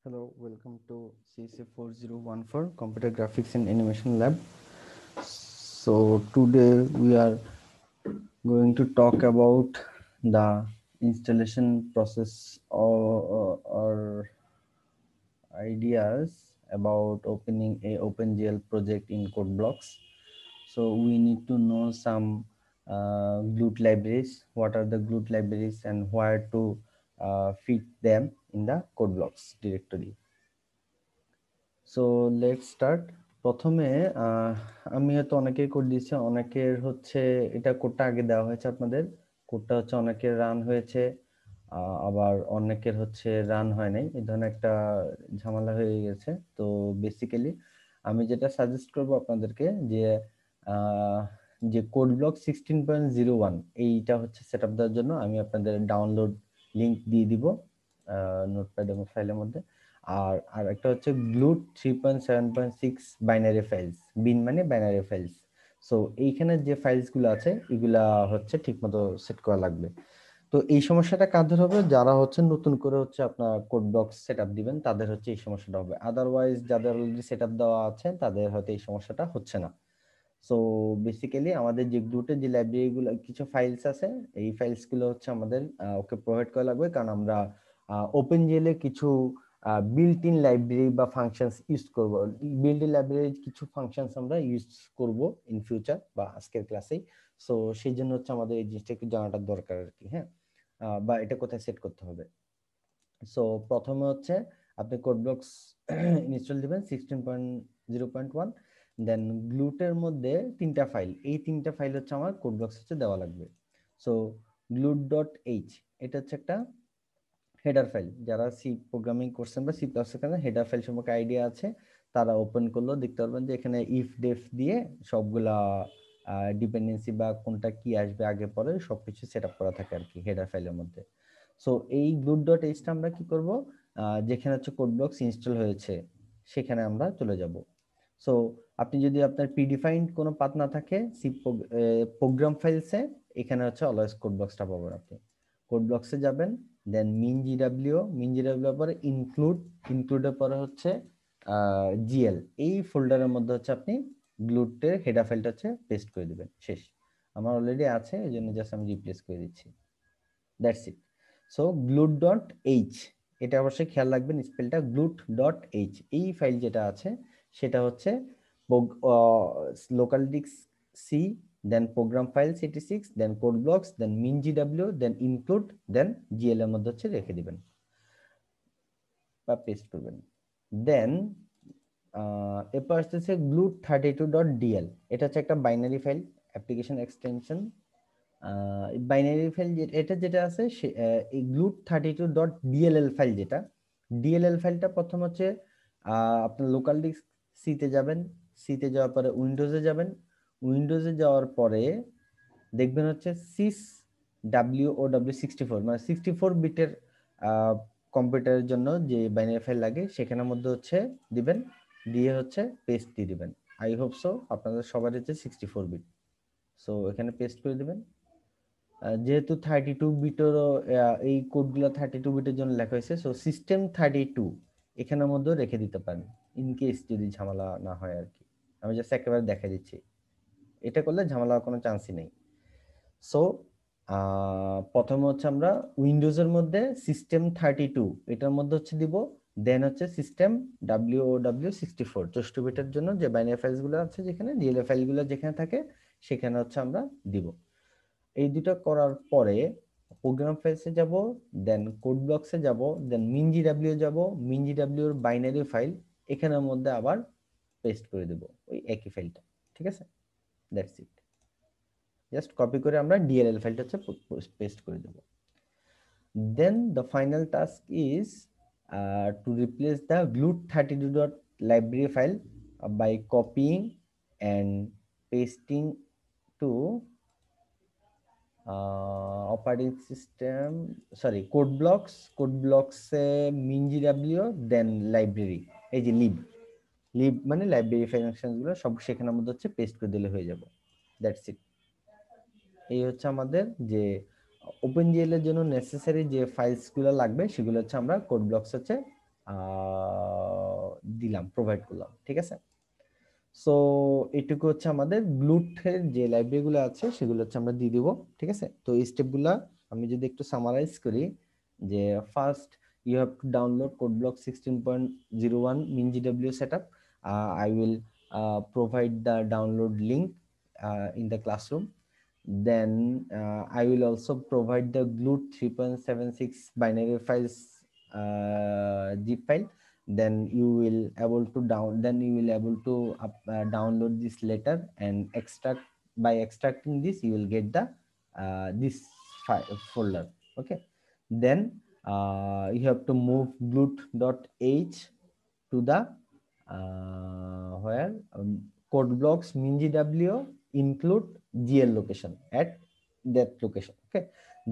Hello, welcome to CC 4014 Computer Graphics and Animation Lab. So today we are going to talk about the installation process or ideas about opening a OpenGL project in CodeBlocks. So we need to know some glute libraries, what are the glute libraries and where to fit them in the CodeBlocks directory. So let's start. প্রথমে আমি হয়তো অনেকের code দিয়েছি, অনেকের হচ্ছে এটা কোডটা আগে দেওয়া হয়েছে আপনাদের। কোডটা হচ্ছে অনেকের রান হয়েছে, আবার অনেকের হচ্ছে রান হয় নাই, এই ধরনের একটা ঝামেলা হয়ে গেছে। তো বেসিক্যালি আমি যেটা সাজেস্ট করবো আপনাদেরকে যে কোড ব্লক 16.01 এইটা হচ্ছে সেট আপ দেওয়ার জন্য আমি আপনাদের ডাউনলোড লিঙ্ক দিয়ে দিব নোটপ্যাড এবং ফাইলের মধ্যে। আর একটা হচ্ছে গ্লুট 3.7.6 বাইনারি ফাইলস, বিন মানে বাইনারি ফাইলস। সো এইখানে যে ফাইলস গুলো আছে এগুলা হচ্ছে ঠিকমতো সেট করা লাগবে। তো এই সমস্যাটা কাদের হবে? যারা হচ্ছে নতুন করে হচ্ছে আপনার কোড ব্লকস সেটআপ দিবেন তাদের হচ্ছে এই সমস্যাটা হবে। আদারওয়াইজ যাদের অলরেডি সেটআপ দেওয়া আছে তাদের হয়তো এই সমস্যাটা হচ্ছে না। সো বেসিক্যালি আমাদের যে গ্লুটের যে লাইব্রেরি গুলো কিছু ফাইলস আছে, এই ফাইলস গুলো হচ্ছে আমাদের ওকে প্রোভাইড করা লাগবে, কারণ আমরা ওপেনজিএল এ কিছু বিল্ট ইন লাইব্রেরি বা ফাংশনস ইউজ করব। বিল্ট ইন লাইব্রেরি কিছু ফাংশনস আমরা ইউজ করব ইন ফিউচার বা আজকের ক্লাসেই। সো সেই জন্য হচ্ছে আমাদের এই জিনিসটা একটু জানাটা দরকার আর কি। হ্যাঁ, বা এটা কোথায় সেট করতে হবে। সো প্রথমে হচ্ছে আপনি কোডব্লকস ইনস্টল দিবেন 16.0.1। দেন গ্লুটের মধ্যে তিনটা ফাইল, এই তিনটা ফাইল হচ্ছে আমার কোডব্লকস হচ্ছে দেওয়া লাগবে। সো glut.h এটা হচ্ছে একটা হেডার ফাইল। যারা সি প্রোগ্রামিং করছেন বা সি প্লাস এখানে হেডার ফাইল সম্পর্কে আইডিয়া আছে তারা ওপেন করলেও দেখতে পারবেন যে এখানে ইফ ডেফ দিয়ে সবগুলা ডিপেন্ডেন্সি বা কোনটা কি আসবে আগে পরে সবকিছু সেট আপ করা থাকে আর কি হেডার ফাইলের মধ্যে। সো এই glut.h টা আমরা কি করব, যেখানে হচ্ছে কোড ব্লকস ইনস্টল হয়েছে সেখানে আমরা চলে যাব। সো আপনি যদি আপনার প্রিডিফাইন্ড কোনো পাথ না থাকে সি প্রোগ্রাম ফাইলসে, এখানে হচ্ছে অলওয়েজ কোড ব্লকসটা পাবেন। আপনি কোড ব্লকসে যাবেন, দেন মিন জিডাব্লিউ পরে ইনক্লুডের পরে হচ্ছে জিএল, এই ফোল্ডারের মধ্যে হচ্ছে আপনি গ্লুটের হেডার ফাইলটা হচ্ছে পেস্ট করে দিবেন। শেষ, আমার অলরেডি আছে এই জন্য জাস্ট আমি রিপ্লেস করে দিচ্ছি। That's it. সো glut.h, এটা অবশ্যই খেয়াল রাখবেন স্পেলটা glut.h। এই ফাইল যেটা আছে সেটা হচ্ছে লোকাল ডিস্ক সি, দেন প্রোগ্রাম ফাইল cT6, দেন কোড ব্লকস, দেন minGW, দেন ইনক্লুড, দেন জিএল এর মধ্যে হচ্ছে রেখে দিবেন বা পেস্ট করবেন। দেন এরপর আসতেছে glut32.dl। এটা হচ্ছে একটা binary file, application extension binary file. এটা যেটা আছে এই glut32.dll ফাইল, যেটা ডিএলএল ফাইলটা প্রথম হচ্ছে আপনার লোকাল ডিস্ক সিতে যাবেন, সিতে যাওয়ার পরে উইন্ডোজে যাবেন, উইন্ডোজে যাওয়ার পরে দেখবেন হচ্ছে সিস WOW64 মানে 64 বিটের কম্পিউটারের জন্য যে বাইনারি ফাইল লাগে সেখানের মধ্যে হচ্ছে দিবেন, দিয়ে হচ্ছে পেস্ট দিয়ে দিবেন। আই হোপ সো আপনাদের সবার হচ্ছে 64 বিট। সো এখানে পেস্ট করে দিবেন। যেহেতু 32 বিটেরও এই কোডগুলো 32 বিটের জন্য লেখা হয়েছে, সো সিস্টেম 32 এখানের মধ্যেও রেখে দিতে পারেন ইন কেস যদি ঝামেলা না হয় আর কি। আমি জাস্ট একেবারে দেখা দিচ্ছি, এটা করলে ঝামেলা হওয়ার কোনো চান্সই নেই। সো প্রথমে হচ্ছে আমরা উইন্ডোজের মধ্যে সিস্টেম 32 এটার মধ্যে হচ্ছে দিব, দেন হচ্ছে সিস্টেম WOW64 64 বিটের জন্য যে বাইনারি ফাইলসগুলো আছে যেখানে ডিএলএ ফাইলগুলো যেখানে থাকে সেখানে হচ্ছে আমরা দিব। এই দুটো করার পরে প্রোগ্রাম ফাইলসে যাব, দেন কোড ব্লকসে যাব, দেন minGW যাব, minGW এর বাইনারি ফাইল এখানের মধ্যে আবার পেস্ট করে দেব ওই একই ফাইলটা। ঠিক আছে, দ্যাটস ইট। জাস্ট কপি করে আমরা ডিএলএল ফাইলটা হচ্ছে পেস্ট করে দেব। Then the final task is to replace the glut32.library file by copying and pasting to operating system sorry code ব্লকসে minGW, দেন লাইব্রেরি, এই যে লিব লিব মানে লাইব্রেরি ফাংশনগুলো সব সেখানের মধ্যে হচ্ছে পেস্ট করে দিলে হয়ে যাবে। That's it. এই হচ্ছে আমাদের যে ওপেনজিএল এর জন্য নেসেসারি যে ফাইলসগুলো লাগবে সেগুলো হচ্ছে আমরা কোড ব্লকস হচ্ছে দিলাম, প্রোভাইড করলাম, ঠিক আছে। সো এটুকু হচ্ছে আমাদের গ্লুটের যে লাইব্রেরিগুলো আছে সেগুলো হচ্ছে আমরা দিয়ে দিব, ঠিক আছে। তো এই স্টেপগুলো আমি যদি একটু সামারাইজ করি, যে first you have to download codeblock 16.01 MinGW setup. I will provide the download link in the classroom. Then I will also provide the GLUT 3.76 binary files zip file. Then you will able to download this later and extract. By extracting this you will get the this folder. Okay, then you have to move glut.h to the where code blocks MinGW include GL location at that location. Okay,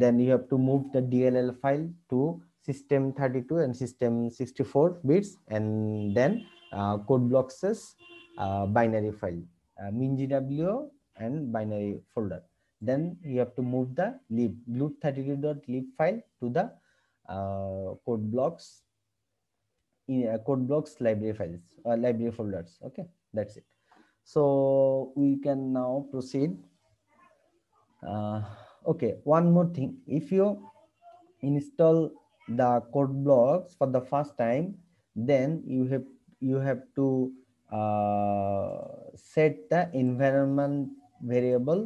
then you have to move the DLL file to system 32 and system 64 bits, and then code blocks binary file MinGW and binary folder. Then you have to move the lib glut32.lib file to the code blocks code blocks library files, library folders. Okay, that's it. So we can now proceed. Okay, one more thing. If you install the code blocks for the first time, then you have to set the environment variable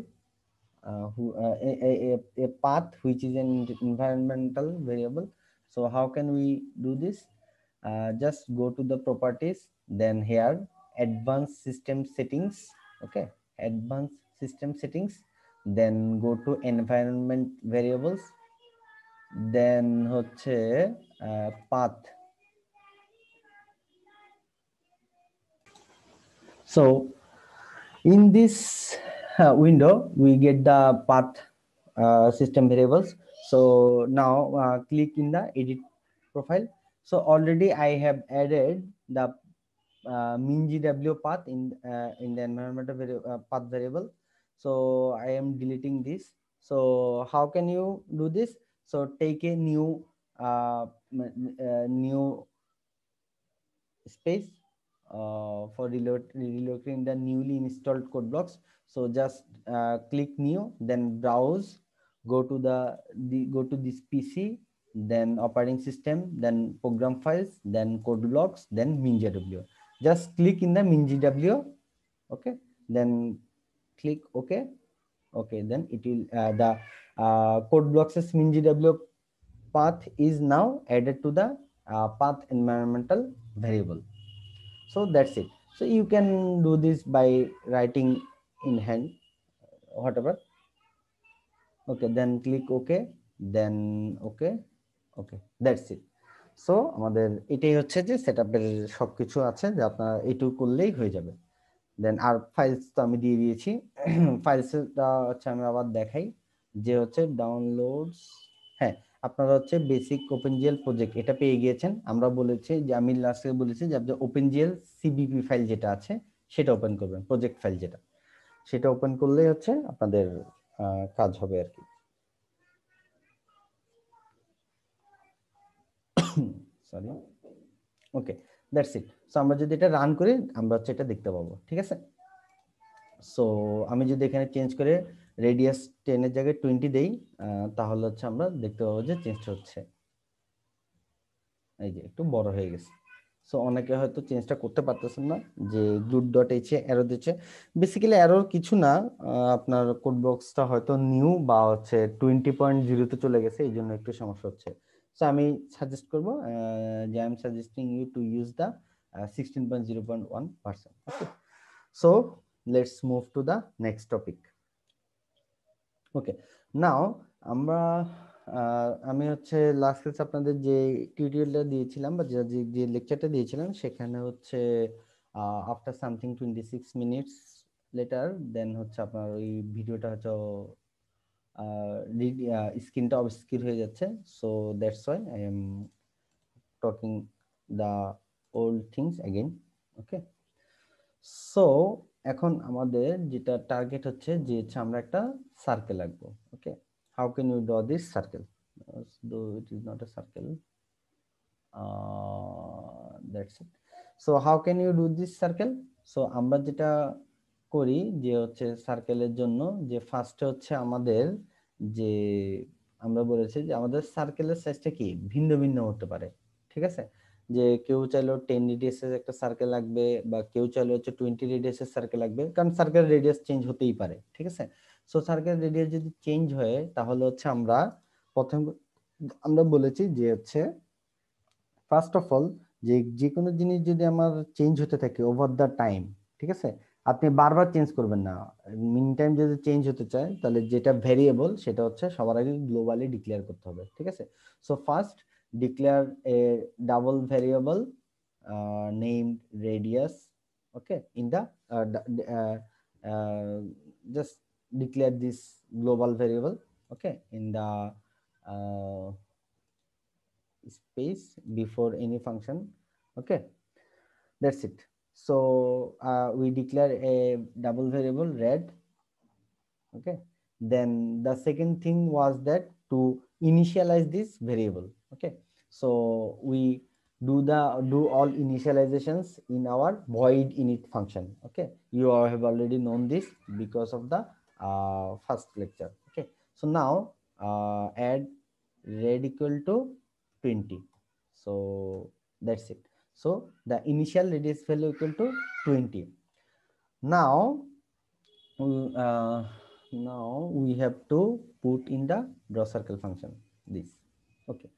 a path which is an environmental variable. So how can we do this? Just go to the properties, then here advanced system settings. Okay, advanced system settings, then go to environment variables, then হচ্ছে path. So in this window we get the path system variables. So now click in the edit profile. So already I have added the MinGW path in the environmental path variable. So I am deleting this. So how can you do this? So take a new space for relocating the newly installed code blocks. So just click new, then browse, go to go to this PC, then operating system, then program files, then code blocks, then MinGW. Just click in the MinGW. Okay, then click OK. Okay, then it will the code blocks MinGW path is now added to the path environmental variable. So that's it. So you can do this by writing in hand, whatever. Okay, then click OK, then OK. Okay, that's it. So আমাদের এটাই হচ্ছে যে সেটআপের সবকিছু আছে, যে আপনারা এইটুকু করলেই হয়ে যাবে। দেন আর ফাইলস তো আমি দিয়ে দিয়েছি। ফাইলসটা হচ্ছে আমি আবার দেখাই, যে হচ্ছে ডাউনলোডস। হ্যাঁ, আপনারা হচ্ছে বেসিক ওপেনজিএল প্রজেক্ট এটা পেয়ে গিয়েছেন। আমরা বলেছি যে আমি লাস্টে বলেছি যে আপনি ওপেনজিএল সিবিপি ফাইল যেটা আছে সেটা ওপেন করবেন, প্রজেক্ট ফাইল যেটা, সেটা ওপেন করলেই হচ্ছে আপনাদের কাজ হবে আর কি। Sorry, okay, that's it. So আমরা যদি এটা রান করি আমরা হচ্ছে এটা দেখতে পাবো, ঠিক আছে। সো আমি যদি এখানে চেঞ্জ করে রেডিয়াস 10 এর জায়গায় 20 দেই, তাহলে হচ্ছে আমরা দেখতে পাবো যে চেঞ্জটা হচ্ছে, এই যে একটু বড় হয়ে গেছে। সো অনেকে হয়তো চেঞ্জটা করতে পারতেছেন না, যে glut.h এ এরর দিচ্ছে। বেসিক্যালি এরর কিছু না, আপনার কোড বক্সটা হয়তো নিউ বা হচ্ছে 20.0 তে চলে গেছে, এই জন্য একটু সমস্যা হচ্ছে। সো আমি সাজেস্ট করবো যে I am suggesting you to use the 16.0.1 version. Okay, so let's move to the next topic. Okay, now আমরা আমি হচ্ছে লাস্ট ক্লাসে আপনাদের যে টিউটোরিয়ালটা দিয়েছিলাম বা যে লেকচারটা দিয়েছিলাম, সেখানে হচ্ছে আফটার সামথিং 26 মিনিটস লেটার দেন হচ্ছে আপনার ওই ভিডিওটা হচ্ছে স্ক্রিনটা অবস্কির হয়ে যাচ্ছে। So that's why I am talking the old things again. Okay, so এখন আমাদের যেটা টার্গেট হচ্ছে যে আমরা একটা সার্কেল আঁকবো। ওকে, how can you draw this circle? Though it is not a circle, that's it. So how can you do this circle? So আমরা যেটা করি যে হচ্ছে সার্কেলের জন্য যে ফার্স্টে হচ্ছে আমাদের যে আমরা বলেছি যে আমাদের সার্কেলের সাইজটা কি ভিন্ন ভিন্ন হতে পারে, ঠিক আছে? যে কেউ চাইলেও 10 রেডিয়াসের একটা সার্কেল লাগবে, বা কেউ চাইলে হচ্ছে 20 রেডিয়াসের সার্কেল লাগবে, কারণ সার্কেল রেডিয়াস চেঞ্জ হতেই পারে, ঠিক আছে? সো সার্কেল রেডিয়াস যদি চেঞ্জ হয় তাহলে হচ্ছে আমরা প্রথম আমরা বলেছি যে হচ্ছে ফার্স্ট অফ অল যে কোনো জিনিস যদি আমার চেঞ্জ হতে থাকে ওভার দ্য টাইম, ঠিক আছে, আপনি বারবার চেঞ্জ করবেন না। মিন টাইম যদি চেঞ্জ হতে চায় তাহলে যেটা ভেরিয়েবল সেটা হচ্ছে সবার আগে গ্লোবালি ডিক্লেয়ার করতে হবে, ঠিক আছে? So first declare A double variable named radius, okay, in the just declare this global variable, okay, in the uh, space before any function, okay, that's it. So we declare a double variable red, okay. Then the second thing was that to initialize this variable, okay. So we do all initializations in our void init function, okay. You have already known this because of the first lecture, okay. So now add red equal to 20. So that's it. So the initial radius value equal to 20. Now uh, now we have to put in the draw circle function this, okay.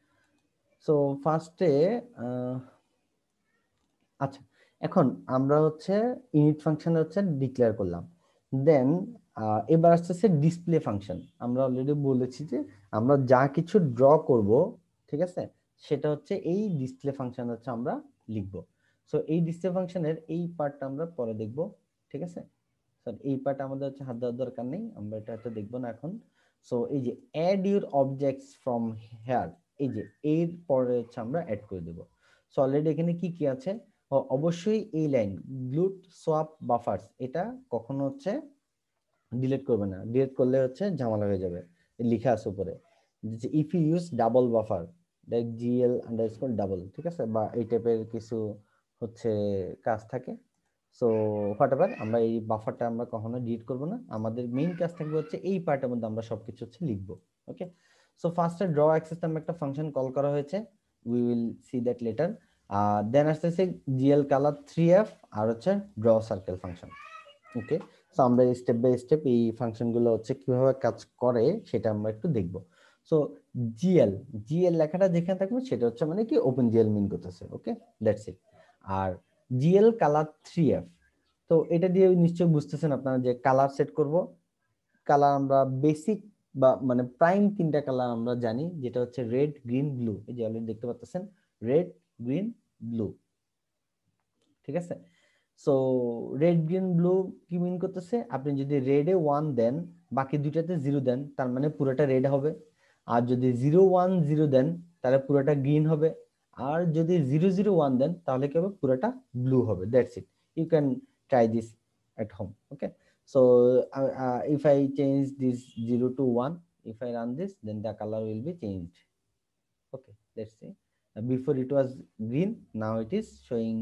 So first আচ্ছা, এখন আমরা হচ্ছে init function হচ্ছে declare করলাম, দেন এবার আসতেছে display function. আমরা already বলেছি যে আমরা যা কিছু ড্র করব, ঠিক আছে, সেটা হচ্ছে এই ডিসপ্লে ফাংশন হচ্ছে আমরা লিখব। সো এই ডিসপ্লে ফাংশনের এই পার্টটা আমরা পরে দেখব, ঠিক আছে? স্যার এই পার্ট আমাদের হচ্ছে হাত দেওয়ার দরকার নেই, আমরা এটা হয়তো দেখবো না এখন। সো এই যে add your objects from here, এই যে এর পরে হচ্ছে আমরা অ্যাড করে দেব। সো অলরেডি এখানে কি কি আছে, অবশ্যই এই লাইন গ্লুট সোয়াপ বাফারস এটা কখনো হচ্ছে ডিলিট করবে না, ডিলিট করলে হচ্ছে ঝামেলা হয়ে যাবে। লিখা আছে উপরে if you use double buffer like GL underscore double, ঠিক আছে, বা এই টাইপের কিছু হচ্ছে কাজ থাকে। সো হোয়াট এভার, আমরা এই বাফারটা আমরা কখনো ডিলিট করব না, আমাদের মেইন কাজ থাকবে হচ্ছে এই পার্টের মধ্যে আমরা সবকিছু হচ্ছে লিখবো, ওকে। সো ফার্স্টে ড্র অ্যাক্সেস নামে একটা ফাংশন কল করা হয়েছে, we will see that later. Then আসতেছে জিএল কালার 3f আর হচ্ছে draw circle function, okay. So আমরা স্টেপ বাই স্টেপ এই ফাংশনগুলো হচ্ছে কিভাবে কাজ করে সেটা আমরা একটু দেখব। সো জিএল জিএল লেখাটা যেখানে থাকবে সেটা হচ্ছে মানে কি ওপেন জিএল মিন করতেছে, ওকে, দ্যাটস ইট। আর জিএল কালার 3f, তো এটা দিয়ে নিশ্চয়ই বুঝতেছেন আপনারা যে কালার সেট করব। কালার আমরা বেসিক বা মানে প্রাইম তিনটা কালার আমরা জানি, যেটা হচ্ছে রেড গ্রিন ব্লু, এই যে অলরেডি দেখতে পাচ্ছেন রেড গ্রিন ব্লু, ঠিক আছে। সো রেড গ্রিন ব্লু কি মিন করতেছে, আপনি যদি রেডে 1 দেন বাকি দুইটাতে 0 দেন তার মানে পুরোটা রেড হবে, আর যদি 0 1 0 দেন তাহলে পুরোটা গ্রিন হবে, আর যদি 0 0 1 দেন তাহলে কি হবে, পুরোটা ব্লু হবে। That's it, you can try this at home, okay. So if I change this 0 to 1, if I run this, then the color will be changed, okay. Let's see, before it was green, now it is showing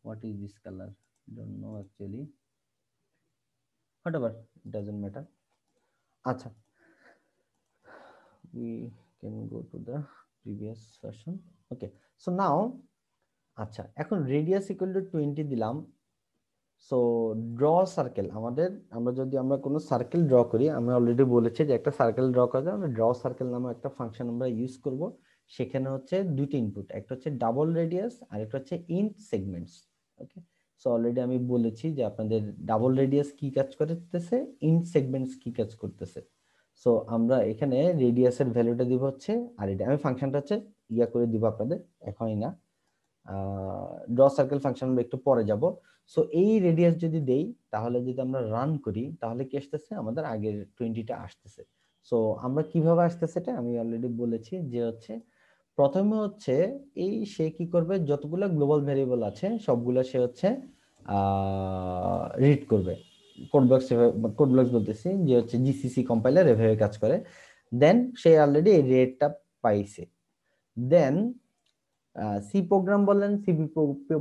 what is this color, don't know actually, whatever, it doesn't matter. Acha, we can go to the previous version, okay. So now আচ্ছা, এখন radius equal two 20 দিলাম। So draw circle আমাদের, আমরা কোনো circle draw করি, আমি already বলেছি যে একটা সার্কেল ড্র করা যায়, আমরা ড্র সার্কেল নামে একটা ফাংশন আমরা ইউজ করব। সেখানে হচ্ছে দুইটা ইনপুট, একটা হচ্ছে ডাবল রেডিয়াস আর একটা হচ্ছে ইন্ট সেগমেন্টস, ওকে। সো অলরেডি আমি বলেছি যে আপনাদের ডাবল রেডিয়াস কি কাজ করতেছে, ইন্ট সেগমেন্টস কি কাজ করতেছে। সো আমরা এখানে রেডিয়াসের ভ্যালুটা দিব হচ্ছে, আর এটা আমি ফাংশনটা হচ্ছে ইয়া করে দিব আপনাদের, এখনই না, ড্র সার্কেল ফাংশন আমরা একটু পরে যাব। সো এই রেডিয়াস যদি দেই তাহলে যদি আমরা রান করি তাহলে কি আসতেছে, আমাদের আগের 20টা আসতেছে। সো আমরা কিভাবে আসতেছে এটা আমি অলরেডি বলেছি যে হচ্ছে প্রথমে হচ্ছে এই সে কি করবে, যতগুলো গ্লোবাল ভেরিয়েবল আছে সবগুলো সে হচ্ছে রিড করবে। কোড ব্লকস বলতেছি যে হচ্ছে জিসিসি কম্পাইলার এভাবে কাজ করে। দেন সে অলরেডি এই রেটটা পাইছে। দেন সি প্রোগ্রাম বলেন, সিবি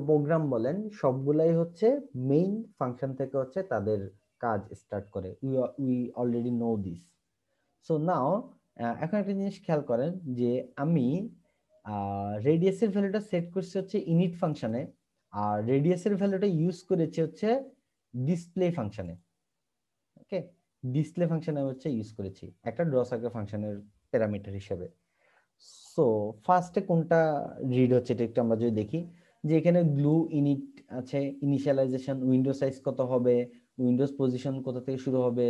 প্রোগ্রাম বলেন, সবগুলাই হচ্ছে মেইন ফাংশন থেকে হচ্ছে তাদের কাজ স্টার্ট করে। We already no this. So now এখন একটা জিনিস খেয়াল করেন যে আমি রেডিয়াসের ভ্যালুটা সেট করছি হচ্ছে ইনিট ফাংশনে, আর রেডিয়াসের ভ্যালুটা ইউজ করেছে হচ্ছে ডিসপ্লে ফাংশনে। ওকে, ডিসপ্লে ফাংশনে হচ্ছে ইউজ করেছি একটা ড্র সার্কেল ফাংশনের প্যারামিটার হিসেবে। সো ফার্স্টে কোনটা রিড হচ্ছে এটা একটু আমরা যদি দেখি, যে এখানে গ্লু ইনিট আছে, ইনিশিয়ালাইজেশন, উইন্ডো সাইজ কত হবে, উইন্ডোজ পজিশন কোথা থেকে শুরু হবে,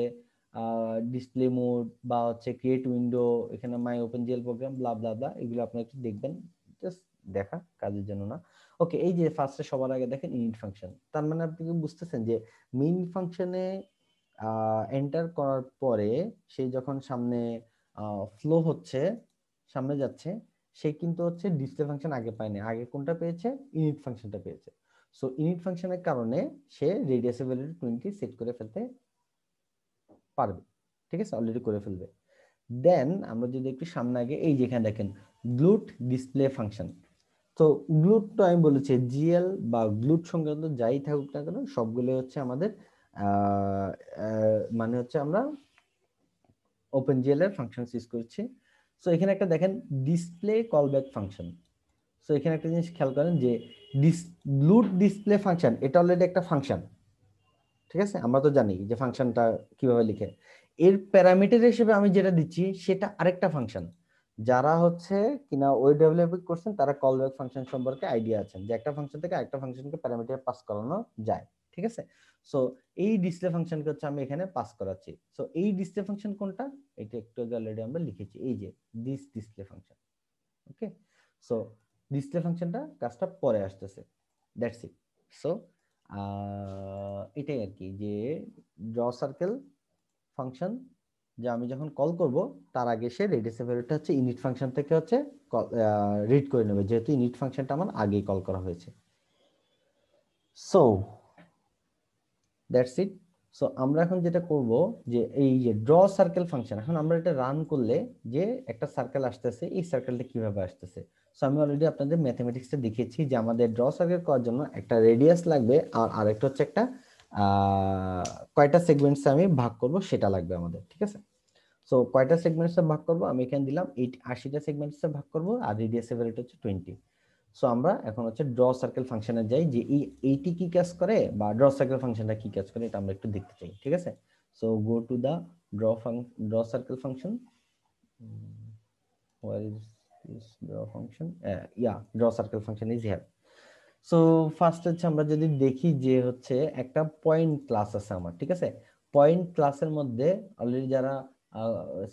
ডিসপ্লে মোড বা হচ্ছে ক্রিয়েট উইন্ডো, এখানে মাই ওপেন জিএল প্রোগ্রাম, ব্লা ব্লা ব্লা, এগুলো আপনারা একটু দেখবেন, জাস্ট দেখা কাজের জন্য না। ওকে, এই যে ফার্স্টে সবার আগে দেখেন ইনিট ফাংশন, তার মানে আপনি কি বুঝতেছেন যে মেইন ফাংশনে এন্টার করার পরে সে যখন সামনে ফ্লো হচ্ছে, সামনে যাচ্ছে, সে কিন্তু হচ্ছে ডিসপ্লে ফাংশন আগে পায়নি, আগে কোনটা পেয়েছে, ইনিট ফাংশনটা পেয়েছে। সো ইনিট ফাংশনের কারণে সে রেডিয়াস ভ্যালু 20 সেট করে ফেলতে পারবে, ঠিক আছে, অলরেডি করে ফেলবে। দেন আমরা যদি একটু সামনে আগে, এই যেখানে দেখেন গ্লুট ডিসপ্লে ফাংশন। তো গ্লুট তো আমি বলেছি জিএল বা গ্লুট সংক্রান্ত যাই থাকুক না কেন সবগুলো হচ্ছে আমাদের মানে হচ্ছে আমরা ওপেন জিএল এর ফাংশন ইউজ করছি। সো এখানে একটা দেখেন ডিসপ্লে কলব্যাক ফাংশন। সো এখানে একটা জিনিস খেয়াল করেন যে গ্লুট ডিসপ্লে ফাংশন এটা অলরেডি একটা ফাংশন, ঠিক আছে, আমরা তো জানি যে ফাংশনটা কিভাবে লিখে। এর প্যারামিটার হিসেবে আমি যেটা দিচ্ছি সেটা আরেকটা ফাংশন। যারা হচ্ছে কিনা ওয়েব ডেভেলপিং করছেন তারা কল ব্যাক ফাংশন সম্পর্কে আইডিয়া আছেন যে একটা ফাংশন থেকে আরেকটা ফাংশনকে প্যারামিটার পাস করানো যায়, ঠিক আছে। সো এই ডিসপ্লে ফাংশনকে হচ্ছে আমি এখানে পাস করাচ্ছি। সো এই ডিসপ্লে ফাংশন কোনটা, এটা একটু অলরেডি আমরা লিখেছি, এই যে this display function. Okay, so display ফাংশনটা কাজটা পরে আসতেছে, দ্যাটস ইট। সো এটাই আর কি, যে ড্র সার্কেল ফাংশন যে আমি যখন কল করব তার আগে সে রেডিয়াস ভ্যালুটা হচ্ছে ইনিট ফাংশন থেকে হচ্ছে রিড করে নেবে, যেহেতু ইনিট ফাংশনটা আমার আগেই কল করা হয়েছে। So that's it. সো আমরা এখন যেটা করব যে এই যে ড্র সার্কেল ফাংশন, এখন আমরা এটা রান করলে যে একটা সার্কেল আসতেছে, এই সার্কেলটা কিভাবে আসতেছে। সো আমি অলরেডি আপনাদের ম্যাথমেটিক্সে দেখিয়েছি যে আমাদের ড্র সার্কেল করার জন্য একটা রেডিয়াস লাগবে, আর আরেকটা হচ্ছে একটা কয়টা সেগমেন্টস আমি ভাগ করব সেটা লাগবে আমাদের, ঠিক আছে। সো কয়টা সেগমেন্টসে ভাগ করব, আমি এখানে দিলাম 80টা সেগমেন্টসে ভাগ করব, আর রেডিয়াসের ভ্যালুটা হচ্ছে 20। সো আমরা এখন হচ্ছে ড্র সার্কেল ফাংশনে যাই, যে এই এইটি কি কাজ করে বা ড্র সার্কেল ফাংশনটা কি কাজ করে এটা আমরা একটু দেখতে চাই, ঠিক আছে। So go to the draw circle function. where is this draw function, yeah, draw circle function is here. So first হচ্ছে আমরা যদি দেখি যে হচ্ছে একটা পয়েন্ট ক্লাস আছে আমার, ঠিক আছে। পয়েন্ট ক্লাসের মধ্যে অলরেডি যারা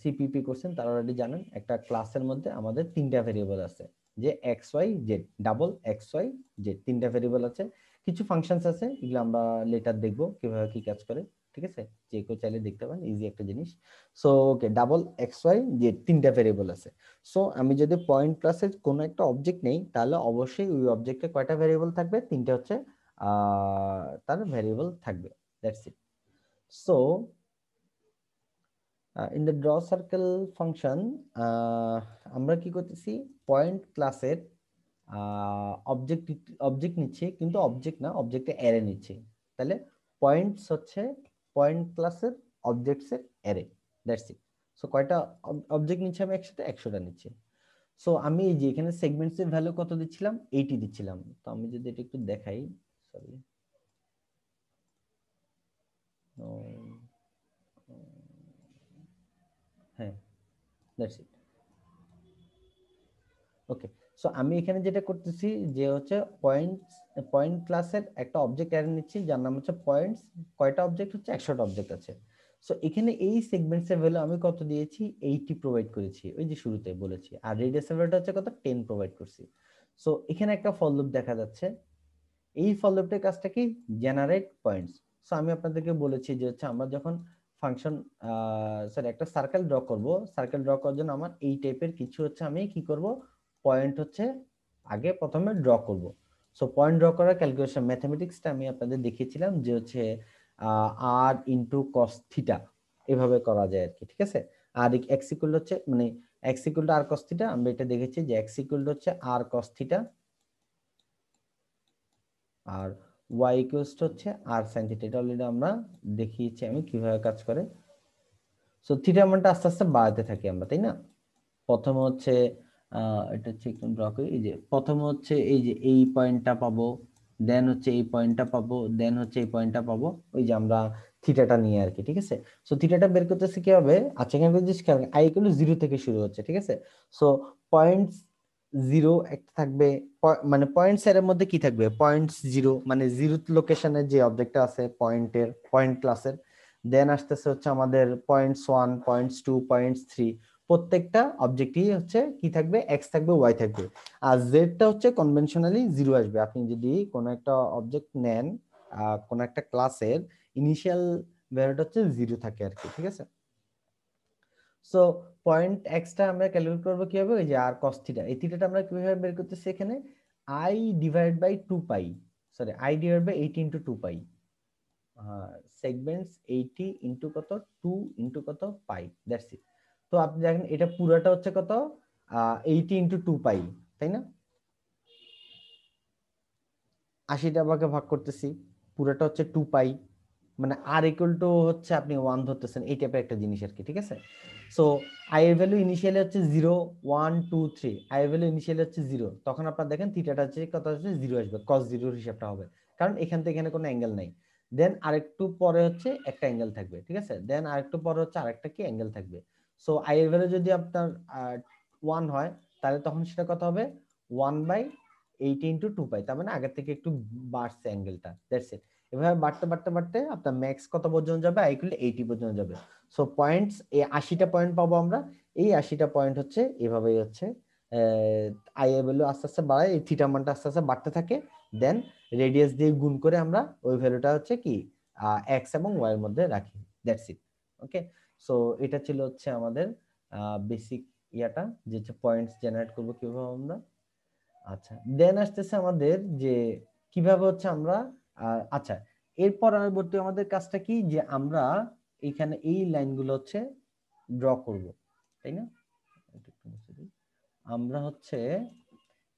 সিপিপি করছেন তারা অলরেডি জানেন একটা ক্লাসের মধ্যে আমাদের তিনটা ভেরিয়েবল আছে, যে X Y Z, double X Y Z, তিনটা ভেরিয়েবল আছে। কিছু ফাংশনস আছে, এগুলো আমরা লেটার দেখবো কিভাবে কি কাজ করে, ঠিক আছে, যে কেউ চাইলে দেখতে পারেন, ইজি একটা জিনিস। So okay, double X Y Z তিনটা ভেরিয়েবল আছে। সো আমি যদি পয়েন্ট ক্লাসের কোনো একটা অবজেক্ট নেই তাহলে অবশ্যই ওই অবজেক্টে কয়টা ভেরিয়েবল থাকবে, তিনটা হচ্ছে তার ভেরিয়েবল থাকবে, that's it. So in the draw circle function আমরা কি করতেছি, পয়েন্ট ক্লাসের অবজেক্ট অবজেক্ট নিচ্ছি, কিন্তু অবজেক্ট না, অবজেক্টে অ্যারে নিচ্ছি। তাহলে পয়েন্টস হচ্ছে পয়েন্ট ক্লাসের অবজেক্টসের অ্যারে, দ্যাটস ইট। সো কয়টা অবজেক্ট নিচ্ছি আমি, একসাথে 100টা নিচ্ছি। সো আমি এই যে এখানে সেগমেন্টস এর ভ্যালু কত দিচ্ছিলাম, 80 দিচ্ছিলাম। তো আমি যদি এটা একটু দেখাই, সরি, হ্যাঁ, দ্যাটস ইট। ওকে, সো আমি এখানে যেটা করতেছি যে হচ্ছে পয়েন্ট ক্লাসের একটা অবজেক্ট অ্যারে নিচ্ছি যার নাম হচ্ছে পয়েন্টস। কয়টা অবজেক্ট হচ্ছে, 100টা অবজেক্ট আছে। সো এখানে এই সেগমেন্টস এর ভ্যালু আমি কত দিয়েছি, 80 প্রোভাইড করেছি, ওই যে শুরুতে বলেছি, আর রেডিয়াস এর ভ্যালুটা হচ্ছে কত, 10 প্রোভাইড করছি। সো এখানে একটা ফর লুপ দেখা যাচ্ছে, এই ফর লুপটার কাজটা কি, জেনারেট পয়েন্টস। সো আমি আপনাদেরকে বলেছি যে হচ্ছে আমরা যখন ফাংশন সরি একটা সার্কেল ড্র করব, সার্কেল ড্র করার জন্য আমার এই টাইপের কিছু হচ্ছে আমি কি করব, পয়েন্ট হচ্ছে আগে প্রথমে ড্র করব। সো পয়েন্ট ড্র করার ক্যালকুলেশন ম্যাথমেটিক্সটা আমি আপনাদের দেখিয়েছিলাম যে হচ্ছে আর ইনটু কস থিটা, এভাবে করা যায় আর কি, ঠিক আছে। আর এক্স ইকুয়াল হচ্ছে মানে x equal to r cos theta, আমরা এটা দেখেছি যে এক্স ইকুয়াল টু হচ্ছে আর কস থিটা, আর y ইকুয়ালস টু হচ্ছে r sin থিটা। এটা অলরেডি আমরা দেখিয়েছি আমি কিভাবে কাজ করে। সো থিটা মানটা আস্তে আস্তে বাড়াতে থাকি আমরা, তাই না? প্রথমে হচ্ছে এটা হচ্ছে একটু ড্র করি। এই যে প্রথমে হচ্ছে এই যে এই পয়েন্টটা পাবো, দেন হচ্ছে এই পয়েন্টটা পাবো, দেন হচ্ছে এই পয়েন্টটা পাবো, ওই যে আমরা থিটাটা নিয়ে আর কি, ঠিক আছে? সো থিটাটা বের করতেছে কি হবে, আচ্ছা এখানে জিনিস খেয়াল আই ইকুয়াল টু 0 থেকে শুরু হচ্ছে, ঠিক আছে? সো পয়েন্ট 0 একটা থাকবে, মানে পয়েন্টস এর মধ্যে কি থাকবে, পয়েন্ট 0 মানে 0 লোকেশনে যে অবজেক্টটা আছে পয়েন্টের, পয়েন্ট ক্লাসের। দেন আসতেছে হচ্ছে আমাদের পয়েন্টস 1, পয়েন্টস 2, পয়েন্টস 3। প্রত্যেকটা অবজেক্টই হচ্ছে কি থাকবে, এক্স থাকবে, ওয়াই থাকবে। আর জেডটা হচ্ছে কনভেনশনালি 0 আসবে। আপনি যদি কোনো একটা অবজেক্ট নেন, কোনো একটা ক্লাসের ইনিশিয়াল ভ্যালুটা হচ্ছে 0 থাকে আর কি, ঠিক আছে? সো পয়েন্ট এক্সটা আমরা ক্যালকুলেট করবো কিভাবে, ওই যে আর কস থিটা, এই থিটাটা আমরা কিভাবে বের করতেছি এখানে, I divide by 2 pi, sorry I divide by 80 into 2 pi, segments 80 into কত, 2 ইনটু কত, পাই, দ্যাটস ইট। তো আপনি দেখেন এটা পুরোটা হচ্ছে কত, 80 ইনটু 2 পাই, তাই না? 80টা ভাগে ভাগ করতেছি, পুরোটা হচ্ছে 2 পাই, মানে আর ইকুয়াল টু হচ্ছে আপনি 1 ধরতেছেন, এই টাইপের একটা জিনিস আর কি, ঠিক আছে? সো আই এর ভ্যালু ইনিশিয়ালি হচ্ছে 0, 1, 2, 3, আই এর ভ্যালু ইনিশিয়ালি হচ্ছে 0, তখন আপনারা দেখেন থিটাটা হচ্ছে কত হচ্ছে, 0 আসবে, cos 0 এর হিসাবটা হবে, কারণ এখান থেকে এখানে কোনো অ্যাঙ্গেল নাই। দেন আরেকটু পরে হচ্ছে একটা অ্যাঙ্গেল থাকবে, ঠিক আছে? দেন আরেকটু পরে হচ্ছে আরেকটা কি অ্যাঙ্গেল থাকবে। সো আই এর ভ্যালু যদি আপনার 1 হয়, তাহলে তখন সেটা কত হবে, 1/80 ইনটু 2 পাই, তার মানে আগের থেকে একটু বাড়ছে অ্যাঙ্গেলটা, দ্যাটস ইট। এভাবে বাড়তে বাড়তে বাড়তে আপনার ম্যাক্স কত পর্যন্ত যাবে, আই ইকুয়াল 80 পর্যন্ত যাবে। সো পয়েন্টস, এই 80টা পয়েন্ট পাবো আমরা, এই 80টা পয়েন্ট হচ্ছে এভাবেই হচ্ছে আই এর ভ্যালু আস্তে আস্তে বাড়ায়, এই থিটা মানটা আস্তে আস্তে বাড়তে থাকে। দেন রেডিয়াস দিয়ে গুণ করে আমরা ওই ভ্যালুটা হচ্ছে কি এক্স এবং ওয়াই এর মধ্যে রাখি, দ্যাটস ইট। ওকে, সো এটা ছিল হচ্ছে আমাদের বেসিক ইয়াটা, যে হচ্ছে পয়েন্টস জেনারেট করবো কিভাবে আমরা। আচ্ছা, দেন আসতেছে আমাদের যে কিভাবে হচ্ছে আমরা আচ্ছা, এরপর পরবর্তী আমাদের কাজটা কি, যে আমরা এখানে এই লাইনগুলো হচ্ছে ড্র করব, তাই না? আমরা হচ্ছে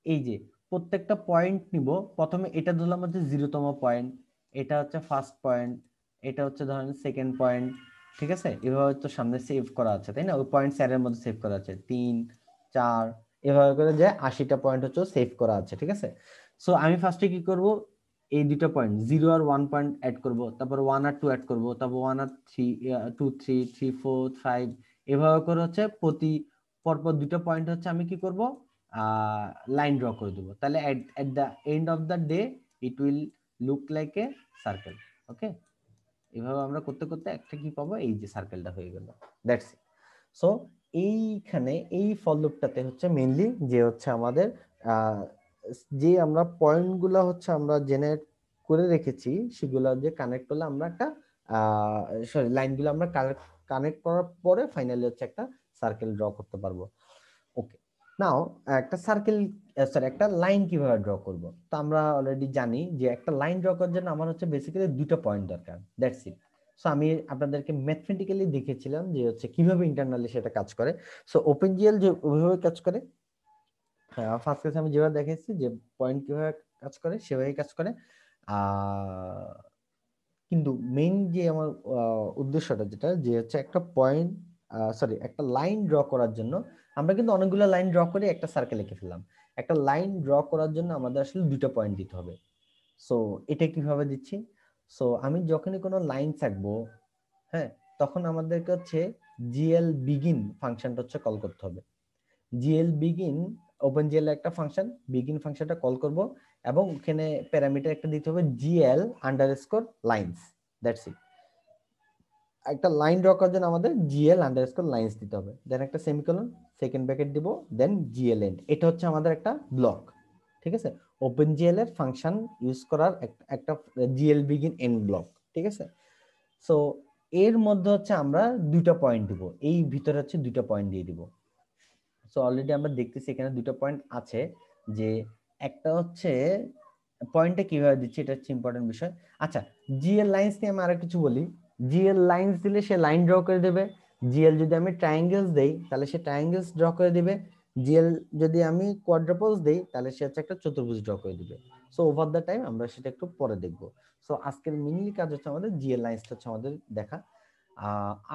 এই যে প্রত্যেকটা পয়েন্ট নিব, প্রথমে এটা ধরলাম হচ্ছে 0তম পয়েন্ট, এটা হচ্ছে ফার্স্ট পয়েন্ট, এটা হচ্ছে ধরেন সেকেন্ড পয়েন্ট, ঠিক আছে? এভাবে তো সামনে সেভ করা আছে, তাই না? ওই পয়েন্ট স্যারের মধ্যে সেভ করা আছে 3, 4, এভাবে করে যে 80টা পয়েন্ট হচ্ছে সেভ করা আছে, ঠিক আছে? সো আমি ফার্স্টে কি করব, এই দুটো পয়েন্ট 0 আর 1 পয়েন্ট অ্যাড করব, তারপর 1 আর 2 অ্যাড করব, তারপর 1 আর 3, 2, 3, 3, 4, 5, এভাবে করে হচ্ছে প্রতি পরপর দুটো পয়েন্ট হচ্ছে আমি কি করব, লাইন ড্র করে দেবো, তাহলে at the end of the day it will look like a circle. Okay, এভাবে আমরা করতে করতে একটা কি পাবো, এই যে সার্কেলটা হয়ে গেল, দ্যাটস ইট। সো এইখানে এই ফর লুপটাতে হচ্ছে মেইনলি যে হচ্ছে আমাদের যে আমরা পয়েন্টগুলো হচ্ছে আমরা জেনারেট করে রেখেছি, সেগুলো যে কানেক্ট করলে আমরা একটা সরি লাইনগুলো আমরা কানেক্ট করার পরে ফাইনালি হচ্ছে একটা সার্কেল ড্র করতে পারবো। ওকে, নাও একটা সার্কেল, সরি একটা লাইন কিভাবে ড্র করব, তো আমরা অলরেডি জানি যে একটা লাইন ড্র করার জন্য আমার হচ্ছে বেসিক্যালি দুটো পয়েন্ট দরকার, দ্যাটস ইট। সো আমি আপনাদেরকে ম্যাথমেটিক্যালি দেখিয়েছিলাম যে হচ্ছে কিভাবে ইন্টারনালি সেটা কাজ করে। সো ওপেনজিএল যে ওইভাবে কাজ করে, ফার্স্ট ক্লাসে আমি যেভাবে দেখেছি যে পয়েন্ট কিভাবে কাজ করে সেভাবেই কাজ করে। কিন্তু মেইন যে আমার উদ্দেশ্যটা যেটা, যে হচ্ছে একটা পয়েন্ট, সরি একটা লাইন ড্র করার জন্য আমরা কিন্তু অনেকগুলো লাইন ড্র করে একটা সার্কেল এঁকে ফেললাম। একটা লাইন ড্র করার জন্য আমাদের আসলে দুটো পয়েন্ট দিতে হবে। সো এটা কিভাবে দিচ্ছি, সো আমি যখনই কোনো লাইন থাকবো, হ্যাঁ, তখন আমাদেরকে হচ্ছে জিএল বিগিন ফাংশনটা হচ্ছে কল করতে হবে। জিএল বিগিন, ওপেন জিএল একটা ফাংশন, বিগিন ফাংশনটা কল করব, এবং ওখানে প্যারামিটার একটা দিতে হবে GL underscore lines, that's it. একটা লাইন ড্র করার জন্য আমাদের জিএল আন্ডারস্কোর লাইনস দিতে হবে, দেন একটা সেমিকোলন, সেকেন্ড ব্র্যাকেট দিব, দেন জিএল এন্ড। এটা হচ্ছে আমাদের একটা ব্লক, ঠিক আছে? ওপেন জিএল এর ফাংশন ইউজ করার একটা জিএল বিগিন এন্ড ব্লক, ঠিক আছে? সো এর মধ্যে হচ্ছে আমরা দুইটা পয়েন্ট দিব, এই ভিতরে হচ্ছে দুইটা পয়েন্ট দিয়ে দিব। সো অলরেডি আমরা দেখতেছি এখানে দুটো পয়েন্ট আছে, যে একটা হচ্ছে পয়েন্টটা কিভাবে দিচ্ছি এটা হচ্ছে ইম্পর্টেন্ট বিষয়। আচ্ছা, জিএল লাইন্স নিয়ে আমি আরেক কিছু বলি। জিএল লাইন্স দিলে সে লাইন ড্র করে দেবে, জিএল যদি আমি ট্রায়াঙ্গেলস দেই তাহলে সে ট্রায়াঙ্গেলস ড্র করে দিবে, জিএল যদি আমি কোয়াড্রাপলস দেই তাহলে সে হচ্ছে একটা চতুর্ভুজ ড্র করে দিবে। সো ওভার দ্য টাইম আমরা সেটা একটু পরে দেখব। সো আজকের মেইনলি কাজ হচ্ছে আমাদের জিএল লাইন্সটা হচ্ছে আমাদের দেখা।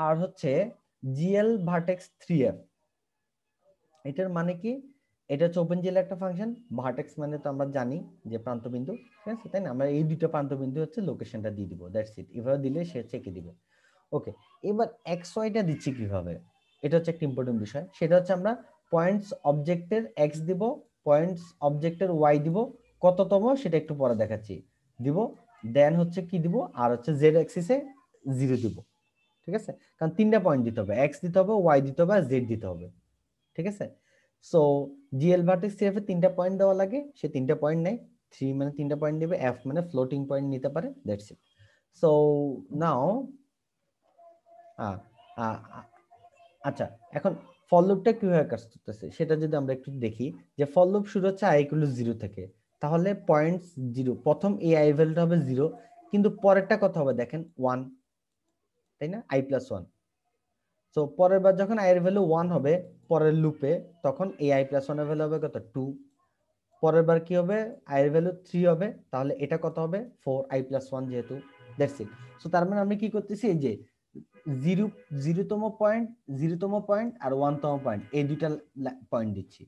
আর হচ্ছে জিএল ভার্টেক্স 3f, এটার মানে কি? এটা হচ্ছে ওপেন জিএল একটা ফাংশন। ভার্টেক্স মানে তো আমরা জানি যে প্রান্তবিন্দু, ঠিক আছে, তাই না? আমরা এই দুটো প্রান্তবিন্দু হচ্ছে লোকেশনটা দিয়ে দিব, দ্যাটস ইট। এভাবে দিলে সে চেকে দিবে। ওকে, এবার এক্স ওয়াইটা দিচ্ছি কিভাবে, এটা হচ্ছে একটা ইম্পর্টেন্ট বিষয়। সেটা হচ্ছে আমরা পয়েন্টস অবজেক্টের এক্স দিব, পয়েন্টস অবজেক্টের ওয়াই দিব, কততম সেটা একটু পরে দেখাচ্ছি দিব। দেন হচ্ছে কি দিব, আর হচ্ছে জেড অ্যাক্সিসে 0 দিব, ঠিক আছে? কারণ তিনটা পয়েন্ট দিতে হবে, এক্স দিতে হবে, ওয়াই দিতে হবে, আর জেড দিতে হবে, ঠিক আছে? সো জিএল ভার্টেক্স সিএফ এর তিনটা পয়েন্ট দেওয়া লাগে, সে তিনটা পয়েন্ট নেয়। 3 মানে তিনটা পয়েন্ট দিবে, এফ মানে ফ্লোটিং পয়েন্ট নিতে পারে, দ্যাটস ইট। সো নাও আচ্ছা, এখন ফর লুপটা কিভাবে কাজ করতেছে সেটা যদি আমরা একটু দেখি, যে ফর লুপ শুরু হচ্ছে i = 0 থেকে, তাহলে পয়েন্টস 0, প্রথম এই i ভ্যালুটা হবে 0, কিন্তু পরেরটা কত হবে দেখেন, 1, তাই না? i + 1। সো পরের বার যখন i এর ভ্যালু 1 হবে পরের লুপে, তখন এই i + 1 এর ভ্যালু হবে কত, 2। পরের বার কি হবে, i এর ভ্যালু 3 হবে, তাহলে এটা কত হবে, 4, i + 1 যেহেতু, দ্যাটস ইট। সো তার মানে আমি কি করতেছি, এই যে 0তম পয়েন্ট, 0তম পয়েন্ট আর 1তম পয়েন্ট, এই দুইটা পয়েন্ট দিচ্ছি,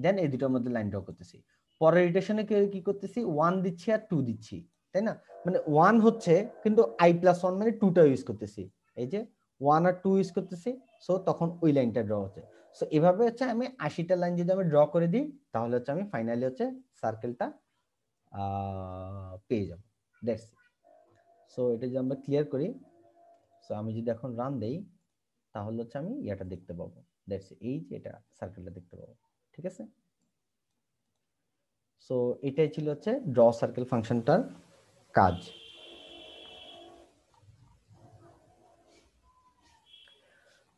দেন এই দুটোর মধ্যে লাইন ড্র করতেছি। পরের ইটারেশনে কি করতেছি, 1 দিচ্ছি আর 2 দিচ্ছি, তাই না? মানে 1 হচ্ছে, কিন্তু i + 1 মানে 2টা ইউজ করতেছি, এই যে 1 আর 2 ইউজ করতেছি। সো তখন ওই লাইনটা ড্র হচ্ছে। সো এভাবে হচ্ছে আমি 80টা লাইন যদি আমি ড্র করে দিই, তাহলে হচ্ছে আমি ফাইনালি হচ্ছে সার্কেলটা পেয়ে যাব, দ্যাটস ইট। সো এটা যদি আমরা ক্লিয়ার করি, সো আমি যদি এখন রান দেই, তাহলে হচ্ছে আমি এটা দেখতে পাবো, দ্যাটস এই যে এটা সার্কেলটা দেখতে পাবো, ঠিক আছে? সো এটাই ছিল হচ্ছে ড্র সার্কেল ফাংশনটার কাজ।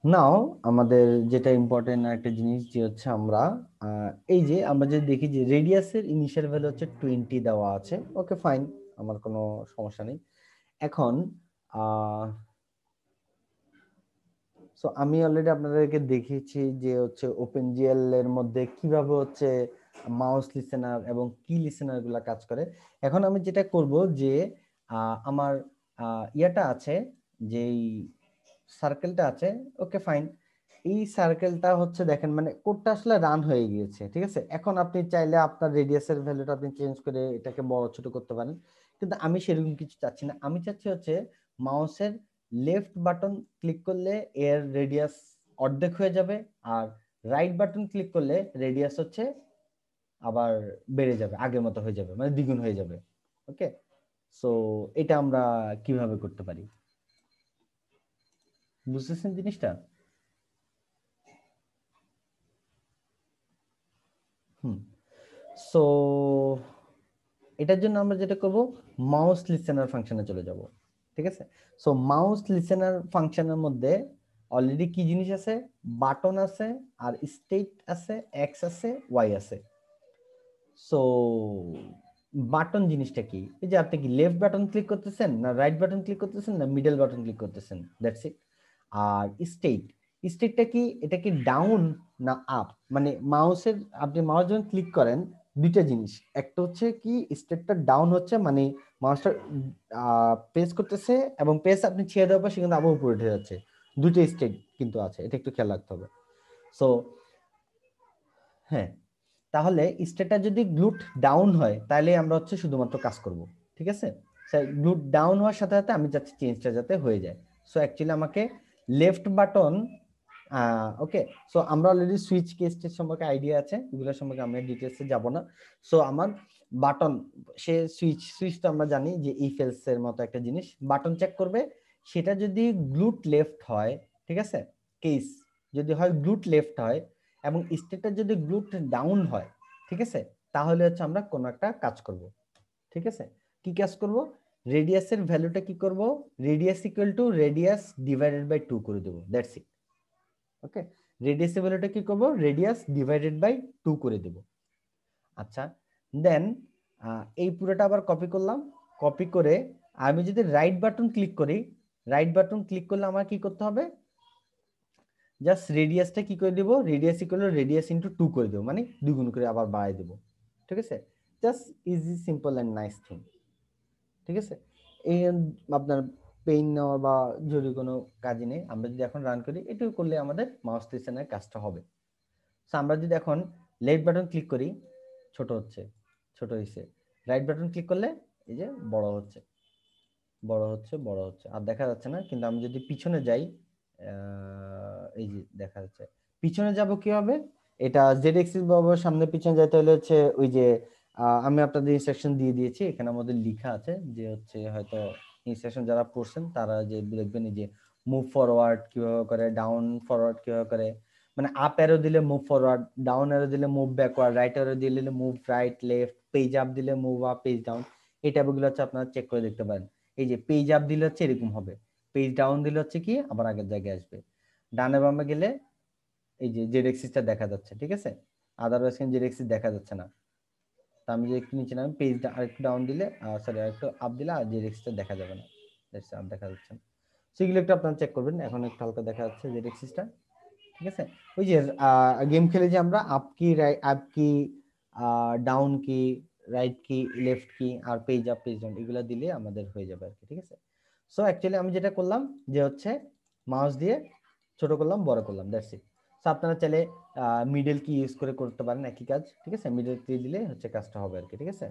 নাও আমাদের যেটা ইম্পর্টেন্ট একটা জিনিস, যে হচ্ছে আমরা এই যে আমরা যদি দেখি যে রেডিয়াসের ইনিশিয়াল ভ্যালু হচ্ছে 20 দেওয়া আছে, ওকে ফাইন, আমার কোনো সমস্যা নেই। এখন সো আমি অলরেডি আপনাদেরকে দেখিয়েছি যে হচ্ছে ওপেনজিএল এর মধ্যে কিভাবে হচ্ছে মাউস লিসেনার এবং কি লিসেনার গুলা কাজ করে। এখন আমি যেটা করব যে আমার ইয়াটা আছে, যেই সার্কেলটা আছে, ওকে ফাইন, এই সার্কেলটা হচ্ছে দেখেন মানে কোডটা আসলে রান হয়ে গিয়েছে, ঠিক আছে? এখন আপনি চাইলে আপনার রেডিয়াসের ভ্যালুটা আপনি চেঞ্জ করে এটাকে বড় ছোট করতে পারেন, কিন্তু আমি সেরকম কিছু চাচ্ছি না। আমি চাচ্ছি হচ্ছে মাউসের লেফট বাটন ক্লিক করলে এর রেডিয়াস অর্ধেক হয়ে যাবে, আর রাইট বাটন ক্লিক করলে রেডিয়াস হচ্ছে আবার বেড়ে যাবে, আগের মতো হয়ে যাবে, মানে দ্বিগুণ হয়ে যাবে। ওকে, সো এটা আমরা কিভাবে করতে পারি, বুঝতেছেন জিনিসটা? সো এটার জন্য আমরা যেটা করব, মাউস লিসেনার ফাংশনে চলে যাব, ঠিক আছে? সো মাউস লিসেনার ফাংশনের মধ্যে অলরেডি কি জিনিস আছে, বাটন আছে, আর স্টেট আছে, এক্স আছে, ওয়াই আছে। সো বাটন জিনিসটা কি, এই যে আপনি কি লেফট বাটন ক্লিক করতেছেন, না রাইট বাটন ক্লিক করতেছেন, না মিডল বাটন ক্লিক করতেছেন, দ্যাটস ইট। আর স্টেট, স্টেটটা কি, এটা কি ডাউন না আপ? মানে মাউসের, আপনি মাউস যখন ক্লিক করেন দুইটা জিনিস, একটা হচ্ছে কি স্টেটটা ডাউন হচ্ছে, মানে মাউসটা প্রেস করতেছে এবং প্রেস আপনি ছেড়ে দেওয়ার পর সেখানে আবার উপরে উঠে যাচ্ছে, দুইটা স্টেট কিন্তু আছে, এটা একটু খেয়াল রাখতে হবে। সো হ্যাঁ, তাহলে স্টেটটা যদি গ্লুট ডাউন হয় তাহলে আমরা হচ্ছে শুধুমাত্র কাজ করব, ঠিক আছে? গ্লুট ডাউন হওয়ার সাথে সাথে আমি যাচ্ছি চেঞ্জটা যাতে হয়ে যায়। সো অ্যাকচুয়ালি আমাকে লেফট বাটন, ওকে, সো আমরা অলরেডি সুইচ কেসের সম্পর্কে আইডিয়া আছে, এগুলোর সম্পর্কে আমরা ডিটেলসে যাব না। সো আমার বাটন, সে সুইচ তো আমরা জানি যে ইফ এলস এর মতো একটা জিনিস, বাটন চেক করবে, সেটা যদি গ্লুট লেফট হয়, ঠিক আছে, কেস যদি হয় গ্লুট লেফট হয় এবং স্টেটটা যদি গ্লুট ডাউন হয়, ঠিক আছে, তাহলে হচ্ছে আমরা কোনো একটা কাজ করব, ঠিক আছে? কি কাজ করব, রেডিয়াসের ভ্যালুটা কি করব, radius equal to radius divided by 2 করে দেব, দ্যাটস ইট। ওকে, রেডিয়াসের ভ্যালুটা কি করব, রেডিয়াস ডিভাইডেড বাই 2 করে দেব। আচ্ছা, দেন এই পুরোটা আবার কপি করলাম, কপি করে আমি যদি রাইট বাটন ক্লিক করি, রাইট বাটন ক্লিক করলে আমার কি করতে হবে, জাস্ট রেডিয়াসটা কি করে দেব, রেডিয়াস ইকুয়াল রেডিয়াস ইনটু 2 করে দেব, মানে দ্বিগুণ করে আবার বাড়াই দেব। ঠিক আছে, just easy simple and nice thing. ঠিক আছে, এই আপনার পেইন নেওয়া বা জরুরি কোনো কাজই নেই। আমরা যদি এখন রান করি, এটুকু করলে আমাদের মাউস লিসেনার কাজটা হবে। সো আমরা যদি এখন লেফট বাটন ক্লিক করি, ছোট হচ্ছে, ছোট হয়েছে। রাইট বাটন ক্লিক করলে এই যে বড় হচ্ছে, বড় হচ্ছে, বড় হচ্ছে, আর দেখা যাচ্ছে না। কিন্তু আমি যদি পিছনে যাই, এই যে দেখা যাচ্ছে। পিছনে যাব কি হবে, এটা জেড এক্সিস বরাবর সামনে পিছনে যাইতে হলে হচ্ছে ওই যে আমি আপনাদের ইনস্ট্রাকশন দিয়ে দিয়েছি, এখানে আমাদের লেখা আছে যে হচ্ছে হয়তো ইনস্ট্রাকশন যারা পড়ছেন তারা যে দেখবেন যে মুভ ফরওয়ার্ড কিভাবে করে, ডাউন ফরওয়ার্ড কিভাবে করে, মানে আপ অ্যারো দিলে মুভ ফরওয়ার্ড, ডাউন অ্যারো দিলে মুভ ব্যাকওয়ার্ড, রাইট অ্যারো দিলে move right left, page up দিলে মুভ আপ পেজ ডাউন। এই ট্যাবগুলো হচ্ছে আপনারা চেক করে দেখতে পারেন। এই যে পেজ আপ দিলে হচ্ছে এরকম হবে, পেজ ডাউন দিলে হচ্ছে কি আবার আগের জায়গায় আসবে, ডানে বামে গেলে এই যে জেড এক্সিসটা দেখা যাচ্ছে। ঠিক আছে, আদারওয়াইজ কিন্তু জেড এক্সিস দেখা যাচ্ছে না। তো আমি যে একটু নিচে নামি, পেজ আরেকটু ডাউন দিলে সরি আরেকটু আপ দিলে আর জেড এক্সিসটা দেখা যাবে না, আর দেখা যাচ্ছে না। সেগুলো একটু আপনারা চেক করবেন। এখন একটু হালকা দেখা যাচ্ছে জেড এক্সিসটা। ঠিক আছে, ওই যে গেম খেলে যে আমরা আপ কি আপ কি ডাউন কি রাইট কি লেফট কি আর পেজ আপ পেজ ডাউন এগুলো দিলে আমাদের হয়ে যাবে আর কি। ঠিক আছে, সো অ্যাকচুয়ালি আমি যেটা করলাম যে হচ্ছে মাউস দিয়ে ছোট করলাম বড় করলাম, দ্যাটস ইট। সো আপনারা চাইলে মিডল কি ইউজ করে করতে পারেন একই কাজ। ঠিক আছে, মিডল কি দিলে হচ্ছে কাজটা হবে আর কি। ঠিক আছে,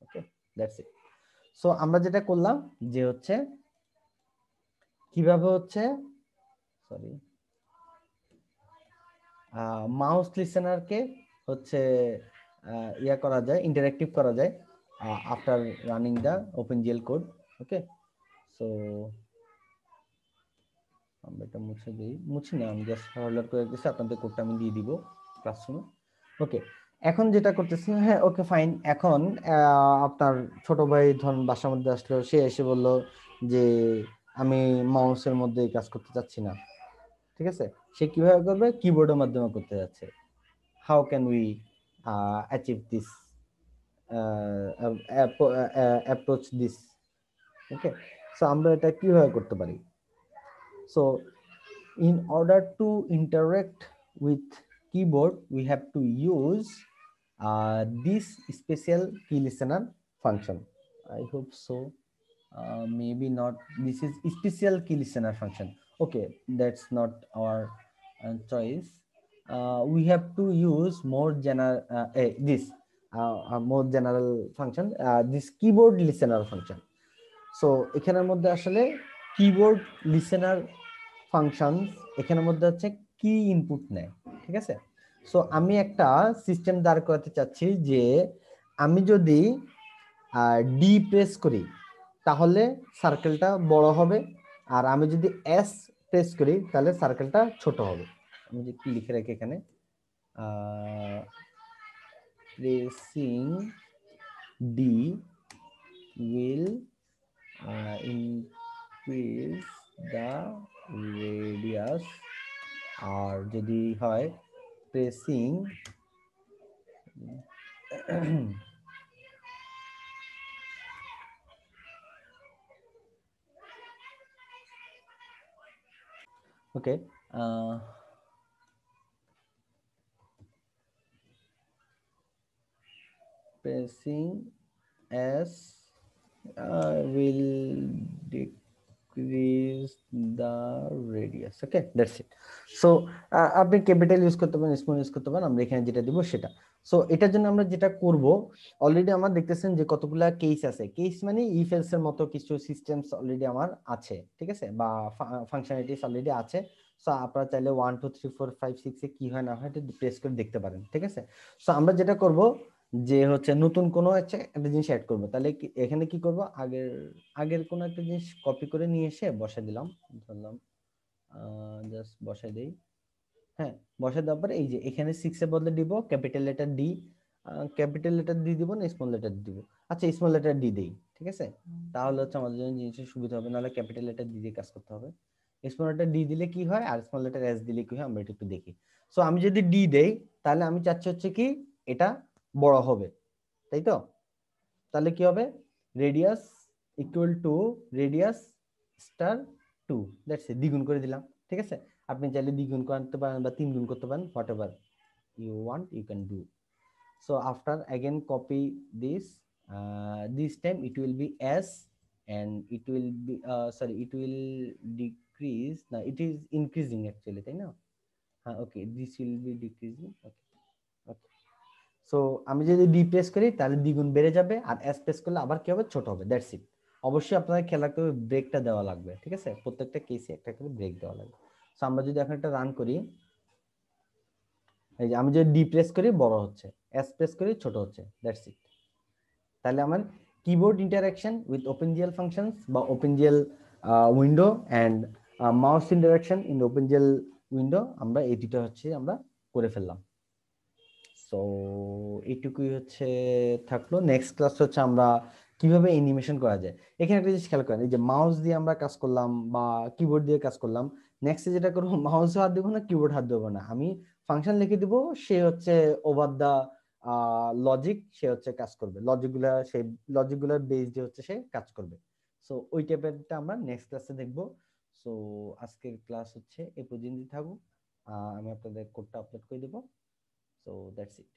ওকে, দ্যাটস ইট। সো আমরা যেটা করলাম যে হচ্ছে কিভাবে হচ্ছে সরি মাউস লিসেনারকে হচ্ছে ইয়া করা যায়, ইন্টারেক্টিভ করা যায় after running the OpenGL code. Okay, so আমরা এটা মুছে দিই, মুছি না, আমি জাস্ট হল্ডার করে দিচ্ছি, আপনাদের কোডটা আমি দিয়ে দিব ক্লাসরুমে। ওকে, এখন যেটা করতেছি, হ্যাঁ ওকে ফাইন। এখন আপনার ছোট ভাই ধরুন বাসার মধ্যে আসলো, সে এসে বলল যে আমি মাউসের মধ্যে কাজ করতে চাচ্ছি না। ঠিক আছে, সে কিভাবে করবে, কিবোর্ডের মাধ্যমে করতে যাচ্ছে। how can we achieve this approach this? Okay, so আমরা এটা কিভাবে করতে পারি? So in order to interact with keyboard we have to use this special key listener function. I hope so. Maybe not, this is special key listener function. Okay, that's not our choice. We have to use more general this more general function, this keyboard listener function. So এখানের মধ্যে আসলে keyboard listener function, এখানের মধ্যে হচ্ছে কি input নেয়। ঠিক আছে, সো আমি একটা সিস্টেম দাঁড় করাতে চাচ্ছি যে আমি যদি ডি প্রেস করি তাহলে সার্কেলটা বড় হবে, আর আমি যদি এস প্রেস করি তাহলে সার্কেলটা ছোট হবে। আমি যে কি লিখে রাখি এখানে, pressing D will increase the radius, আর যদি হয় pressing okay, pressing S will decrease the radius. Okay, that's it. So আপনি ক্যাপিটাল ইউজ করতে পারেন, স্মল ইউজ করতে পারেন, আমরা এখানে যেটা দিব সেটা। সো এটার জন্য আমরা যেটা করব, অলরেডি আমার দেখতেছেন যে কতগুলা কেস আছে। কেস মানে ইফ এলস এর মতো কিছু সিস্টেমস অলরেডি আমার আছে। ঠিক আছে, বা ফাংশনালিটিস অলরেডি আছে। সো আপনারা চাইলে 1 2 3 4 5 6 এ কি হয় না হয় এটা প্রেস করে দেখতে পারেন। ঠিক আছে, সো আমরা যেটা করব যে হচ্ছে নতুন কোনো একটা জিনিস অ্যাড করব, তাহলে এখানে কি করব, আগের কোনো একটা জিনিস কপি করে নিয়ে এসে বসাই দিলাম, ধরলাম জাস্ট বসাই দেই। হ্যাঁ, বসাই দেওয়ার পর এই যে এখানে 6 এর বদলে দিব capital letter D, capital letter D দিব না স্মল লেটার দিব, আচ্ছা স্মল লেটার ডি দেই। ঠিক আছে, তাহলে হচ্ছে আমাদের জন্য জিনিসটা সুবিধা হবে, নাহলে ক্যাপিটাল লেটার ডি দিয়ে কাজ করতে হবে। স্মল লেটার ডি দিলে কি হয় আর স্মল লেটার এস দিলে কি হয় আমরা একটু দেখি। সো আমি যদি ডি দেই তাহলে আমি চাচ্ছি হচ্ছে কি এটা বড় হবে, তাই তো? তাহলে কি হবে, radius equal to radius star 2, that's it, দ্বিগুণ করে দিলাম। ঠিক আছে, আপনি চাইলে দ্বিগুণ করতে পারেন বা তিন গুণ করতে পারেন, whatever you want you can do. So after again copy this, this time it will be s, and it will be sorry, it will decrease. Now it is increasing actually, তাই না? হ্যাঁ, okay, this will be decreasing. Okay, okay. So আমি যদি D press করি তাহলে দ্বিগুণ বেড়ে যাবে, আর এস প্রেস করলে আবার কি হবে, ছোট হবে। দ্যাটস ইট। অবশ্যই আপনাদের খেয়াল রাখতে হবে ব্রেকটা দেওয়া লাগবে, ঠিক আছে? প্রত্যেকটা কেসে একটা করে ব্রেক দেওয়া লাগবে। সো আমরা যদি এখন একটা রান করি, এই যে আমি যদি ডি প্রেস করি বড় হচ্ছে, এস প্রেস করি ছোট হচ্ছে, দ্যাটস ইট। তাহলে আমার keyboard interaction with OpenGL functions বা OpenGL window and mouse interaction in OpenGL window আমরা এই দুটো হচ্ছে আমরা করে ফেললাম। সো এইটুকুই হচ্ছে থাকলো। নেক্সট ক্লাস হচ্ছে আমরা কিভাবে অ্যানিমেশন করা যায়। এখানে একটা জিনিস খেয়াল করেন, এই যে মাউস দিয়ে আমরা কাজ করলাম বা কিবোর্ড দিয়ে কাজ করলাম, নেক্সট যেটা করবো মাউস হাত দেবো না, কিবোর্ড হাত দেবো না, আমি ফাংশন লিখে দিব, সে হচ্ছে ওভার দা লজিক সে হচ্ছে কাজ করবে, লজিকগুলা সেই লজিকগুলার বেস দিয়ে হচ্ছে সে কাজ করবে। সো ওই টাইপেরটা আমরা নেক্সট ক্লাসে দেখবো। সো আজকের ক্লাস হচ্ছে এ পর্যন্তই থাকুক। আমি আপনাদের কোডটা আপলোড করে দেবো। So that's it.